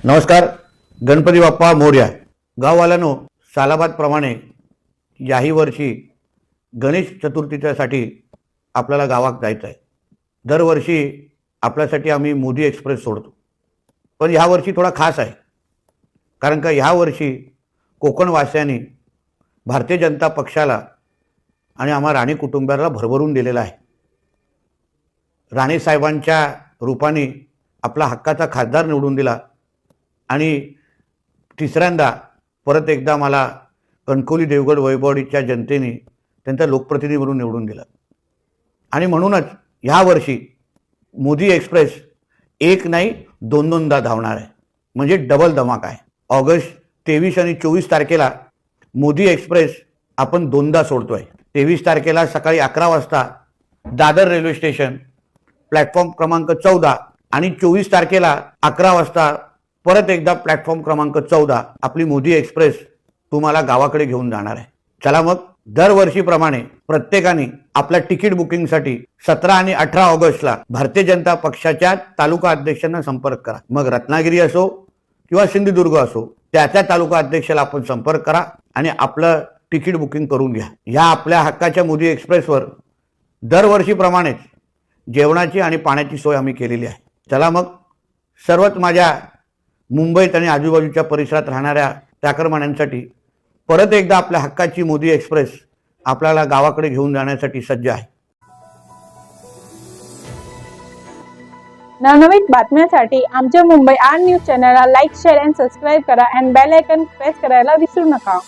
नमस्कार. गणपती बाप्पा मोरया. गाववाल्यानो, सालाबादप्रमाणे याही वर्षी गणेश चतुर्थीच्यासाठी आपल्याला गावात जायचं आहे. दरवर्षी आपल्यासाठी आम्ही मोदी एक्सप्रेस सोडतो, पण ह्या वर्षी थोडा खास आहे. कारण का ह्या वर्षी कोकणवासियांनी भारतीय जनता पक्षाला आणि आम्हा राणे कुटुंबाला भरभरून दिलेला आहे. राणे साहेबांच्या रूपाने आपला हक्काचा खासदार निवडून दिला आणि तिसऱ्यांदा परत एकदा मला कणकवली देवगड वैभववाडीच्या जनतेने त्यांचा लोकप्रतिनिधी म्हणून निवडून दिला. आणि म्हणूनच ह्या वर्षी मोदी एक्सप्रेस एक नाही दोनदा धावणार आहे, म्हणजे डबल धमाका आहे. ऑगस्ट 23 आणि 24 तारखेला मोदी एक्सप्रेस आपण दोनदा सोडतोय. 23 तारखेला सकाळी 11 वाजता दादर रेल्वे स्टेशन प्लॅटफॉर्म क्रमांक 14 आणि 24 तारखेला 11 वाजता परत एकदा प्लॅटफॉर्म क्रमांक 14 आपली मोदी एक्सप्रेस तुम्हाला गावाकडे घेऊन जाणार आहे. चला मग, दरवर्षीप्रमाणे प्रत्येकाने आपल्या तिकीट बुकिंगसाठी 17 आणि 18 ऑगस्टला भारतीय जनता पक्षाच्या तालुका अध्यक्षांना संपर्क करा. मग रत्नागिरी असो किंवा सिंधुदुर्ग असो, त्या तालुका अध्यक्षाला आपण संपर्क करा आणि आपलं तिकीट बुकिंग करून घ्या. ह्या आपल्या हक्काच्या मोदी एक्सप्रेसवर दरवर्षीप्रमाणेच जेवणाची आणि पाण्याची सोय आम्ही केलेली आहे. चला मग, सर्वच माझ्या मुंबईत आणि आजूबाजूच्या परिसरात राहणाऱ्या चाकरमान्यांसाठी परत एकदा आपल्या हक्काची मोदी एक्सप्रेस आपल्याला गावाकडे घेऊन जाण्यासाठी सज्ज आहे. नवनवीन बातम्यांसाठी आमच्या मुंबई आर न्यूज चॅनलला लाईक, शेअर आणि सबस्क्राईब करा आणि बेल आयकॉन प्रेस करायला विसरू नका.